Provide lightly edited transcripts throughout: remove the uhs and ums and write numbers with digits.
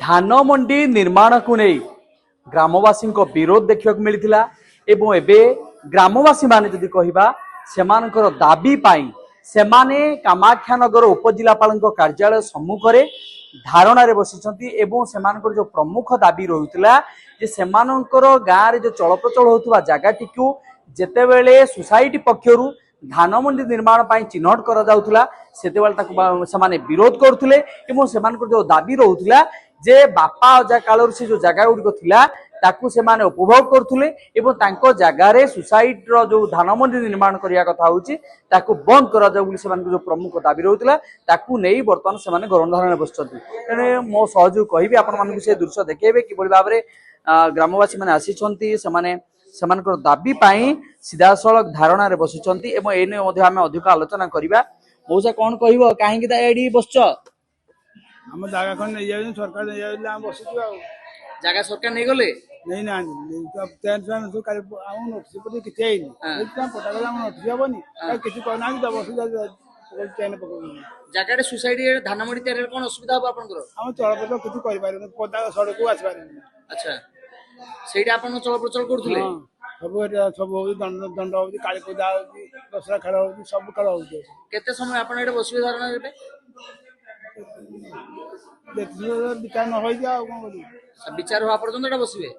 धान मंडी निर्माण को नहीं ग्रामवासी विरोध देखा मिलता एवं एबे ग्रामवासी माने जदि कहबा सेमानकर दाबी पाई सेमाने कामाख्यानगर उपजिलापाल कार्यालय सम्मुख में धारणा बसिଛନ୍ତି एवं सेमानकर जो प्रमुख दाबी रहुतला जे सेमानकर गाँव जो चलप्रचल होतुवा जगह को जेतेबेले सोसाइटी पक्षरु धान मंडी निर्माण पाई चिन्हट करा जाउथला सेतेबेले ताकु सेमाने विरोध करथुले एवं सेमानकर जो दाबी रहुतला जे बापा अजा कालर से जो जगह गुड़िक थिला ताकू से माने उपभोग करथुले एवं तांको जगार सोसाइटी रो जो धान मंडी निर्माण करिया कथा होची ताकू बंद करा जाउ बोली सेमान जो प्रमुख दाबी रहउतला ताकू नेई वर्तमान से माने गरण धारण बसचंती तेने मो सहयोग कहिबे आपण मानकु से दृश्य देखेबे कि बोली भाबरे ग्रामवासी माने आसीचंती से माने सेमानकर दाबी पाई सीधा सड़क धारणा रे बसिचंती एवं एने मध्ये हम अधिक आलोचना करिबा मौसा कोन कहिबो काहे कि ता एडी बसच हम जागा खन नहीं जाउ सरकार नहीं जाउ हम बसिछु आ जागा सरकार नहीं गले नहीं ना टेंशन तो काल आउ नोटिस पर किछि आइनी एकदम पटा गला नोटिस हेबनी किछि कहना कि बसु चैन पको जागा रे सोसाइटी रे धान मंडी तेरे कोन असुविधा हो आपनकर हम चलप्रचल किछि करि पारु पदा सड़क को आसी पारु अच्छा सेटा आपन चलप्रचल करथुले सब हो दंड दंड हो काली पूजा हो दसरा खेल हो सब खेल हो केते समय आपन एटा बसुवे धारणा रे विचार न हो जाओ कोन करी विचार हुआ पर्यंत एटा बसिबे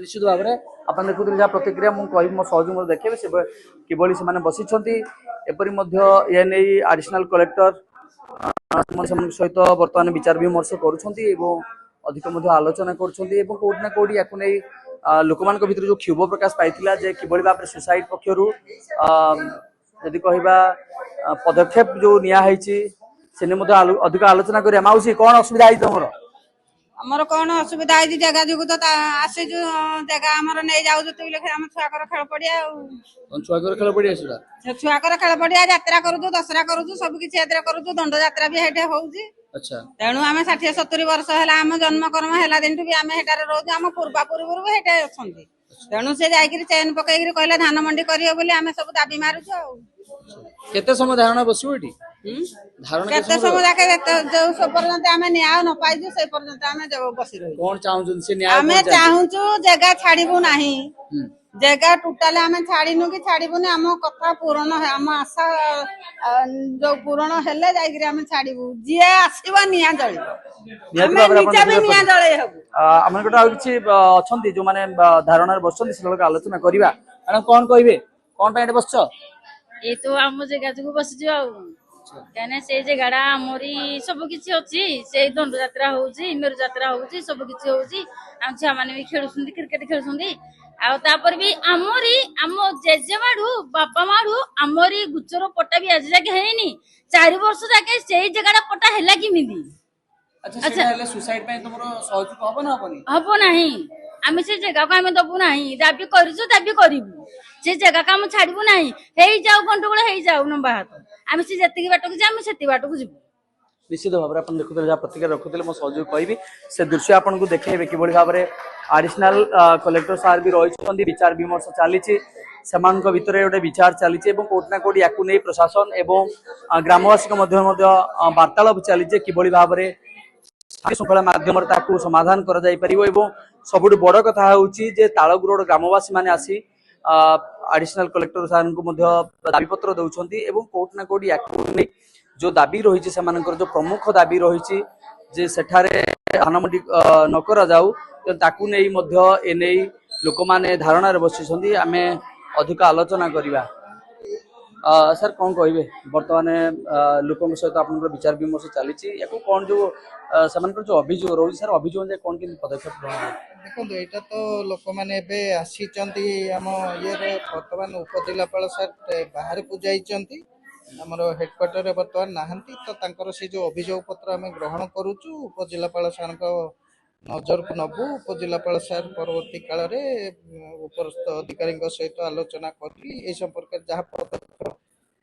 निश्चित भाव में अपन देखुथिले जा प्रतिक्रिया मु कहि मो सहयोग मो देखेबे से किबोली से माने बसिछंती एपरि मध्य ए नै एडिशनल कलेक्टर मन सहित वर्तमान विचार विमर्श करूछंती एवं अधिक मध्य आलोचना करूछंती एवं कोठना कोडी याकु नै लोकमान को भीतर जो क्षोभ प्रकाश पाइथिला जे किबोली बाप सोसाइटी पक्षरु यदि कहिबा पदक्षेप जो निया हैछि सेने मध्य अधिक आलोचना करिया माउसी कोन असुविधा है तमरो हमर कोन असुविधा है जगह जुग तो आसे जो जगह हमर नै जाउ जते बिले हम छुआ कर खेल पड़िया छुआ कर खेल पड़िया सुरा छुआ कर खेल पड़िया यात्रा करू दसरा करू सब किछि यात्रा करू दंड यात्रा भी हेटे होउजी अच्छा तेणु आम 60-70 वर्ष है आम जन्म कर्म है दिन भी आम हेटार रोज आम पूर्वा पूर्व भी हेटे अच्छी तेणु से जाकर चैन पकईकि कहले धान मंडी करियो बोली आम सब दाबी मारुछु केते समय धारणा बसिबो एठी धारणा केते समय जाके जो पर्यंत आम न्याय न पाइजु से पर्यंत आम बसी रही कोन चाहूछन से न्याय आम चाहूछु जगह छाड़ीबू नाही जगह टोटाल आम छाड़ीनु कि छाड़ीबुनी आम कथा पूर्ण है आम आशा जो पूर्ण हेले जाइकरी आम छाड़ीबू जी आसीबो निया जळी आम निचा भी निया जळे हबु हमन कोटा किछि अछंती जो माने धारणा बसछंती से लोक आलोचना करिबा अन कोन कहिबे कोन पे बसछ ए तो आम जगह जो बसछु आ कहने से जगह आमरी सब किछि अछि से दंड यात्रा होउची मेरु यात्रा होउची सब किछि होउची हम छा माने भी खेलुसुंदी क्रिकेट खेलुसुंदी आ तापर भी आमरी आम जेजे माडू बापा माडू आमरी गुचर पट्टा भी आज जाके हेनी 4 वर्ष जाके से जगह पट्टा हैला कि मिदी अच्छा सेले सुसाइड पे तमरो सहयोग हबो ना हबनी हबो नाही आमे से जगह को आमे दबु नाही दाबी करिसु दाबी करिवु से जगह काम छाड़बू नाही हेई जाऊ गंडगोल हेई जाऊ नंबा हाथ आमे से जति बाटो के आमे सेति बाटो को जिवु निश्चित भाव में देखुते जहाँ प्रतिक्रिया रखुते मो सहयोग कहि से दृश्य आपन को देखेबे कि भाव में एडिशनल कलेक्टर सार भी रही विचार विमर्श चली भितर गोटे विचार चली कोटना कोटी या प्रशासन एवं ग्रामवासी वार्तालाप चली कि भाव में श्रृंखला माध्यम समाधान कर सबुठ बड़ कथा हूँ तालगुर ग्रामवासी माने आसी एडिशनल कलेक्टर सार को दाबीपत्र दौरान कोटना कोटी या जो दाबी रही जो प्रमुख दाबी रही जे सेठारे धान मंडी न करा जाऊ ताकू नहीं मध्य एने लोक माने धारणा रे बसिछंती आमे अधिक आलोचना करिबा सर कौन कहिबे वर्तमान लोकन सहित आपन विचार विमर्श चली या कौन जो समान जो अभियोग रही सर अभियोग जे कौन कि पदक्षेप देखो एटा तो लोक माने एबे आसीचंती हम ये रे वर्तमान उपजिलापाल सर बाहर को जाईचंती हमर हेडक्वार्टर रे वर्तमान नाहंती तो तांकर से जो अभियोग पत्र आमे ग्रहण करूचु उपजिलापाल सर को नजर को नबु उपजिलापाल सर परवर्ती काल रे उपरस्थ अधिकारी सहित आलोचना करी ए संपर्क जहाँ पदक्षेप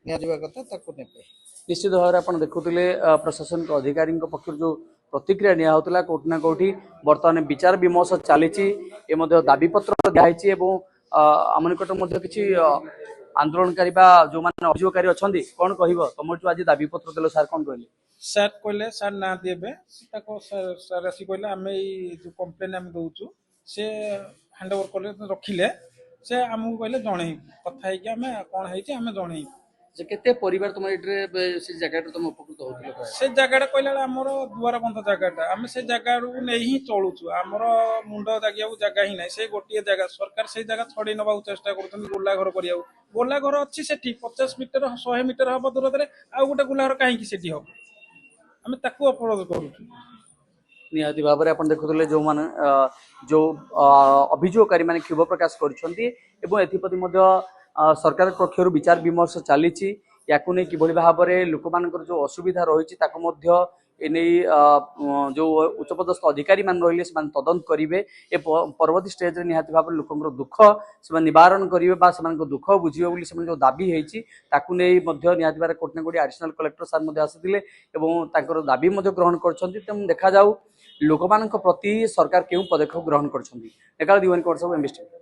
निया जिबा कथा ताकू नेबे निश्चित भाव में आप देखुले प्रशासन के अधिकारी पक्ष जो प्रतिक्रिया निया होतला कोटना कोठी वर्तमान विचार विमर्श चली दाबीपत्र दिखाई आम निकट किसी आंदोलनकारी बा जो माने अभियोगकारी अछंती कोन कहिबो तमरटू आज दाबी पत्र देलो सर कोन कहले ସାର୍ କହିଲେ ସାର୍ ନା ଦେବେ ତାକୁ ସାର୍ ଆସି କହିଲେ ଆମେ ଏଇ ଯୋଉ କମ୍ପ୍ଲେନ୍ ଆମେ ଦଉଛୁ ସେ ହ୍ୟାଣ୍ଡ ଓଭର କଲେ ରଖିଲେ ସେ ଆମକୁ କହିଲେ ଜଣେଇବୁ କଥା ହେଇକି ଆମେ କଣ ହେଇଛି ଆମେ ଜଣେଇବୁ जे केते परिवार तुम एड्रे से जगह तुम उपकृत होतिलो ସେ ଜାଗାଟା କହିଲା ବେଳେ ଆମର ଦୁଆର ବନ୍ଧ ଜାଗାଟା ଆମେ ସେ ଜାଗାକୁ ନେଇ ହିଁ ଚଳୁଛୁ ଆମର ମୁଣ୍ଡ ଦାଗିବାକୁ ଜାଗା ହିଁ ନାହିଁ ସେ ଗୋଟିଏ ଜାଗା ସରକାର ସେଇ ଜାଗା ଛଡେଇ ନେବାକୁ ଚେଷ୍ଟା କରୁଛନ୍ତି ଗୋଲା ଘର କରିବାକୁ ଗୋଲା ଘର ଅଛି ସେଠି 50 ମିଟର 100 ମିଟର ହବ ଦୂରତାରେ ଆଉ ଗୋଟେ ଗୋଲା ଘର କାହିଁକି ସେଠି ହବ ଆମେ ତାକୁ ଅପରୋଧ କରୁଛୁ निहाती भाव में आप देखुले जो मान जो अभियोगकारी माने क्षोभ प्रकाश करुछंती एवं एथिप्रति मध्य सरकार पक्षर विचार विमर्श चली या किभली भाव में लोक मानकर जो असुविधा रही एने जो उच्चपदस्थ अधिकारी मान रही से तदंत करेंगे ए परवर्ती स्टेज रे निहाती भाव लोक दुख से निवारण करेंगे से दुख बुझे से जो दाबी होती निहाती भाव कोटना कोटी एडिशनल कलेक्टर सार आसी दाबी ग्रहण कर देखा जाऊ लोक प्रति सरकार क्यों पदक्षेप ग्रहण कर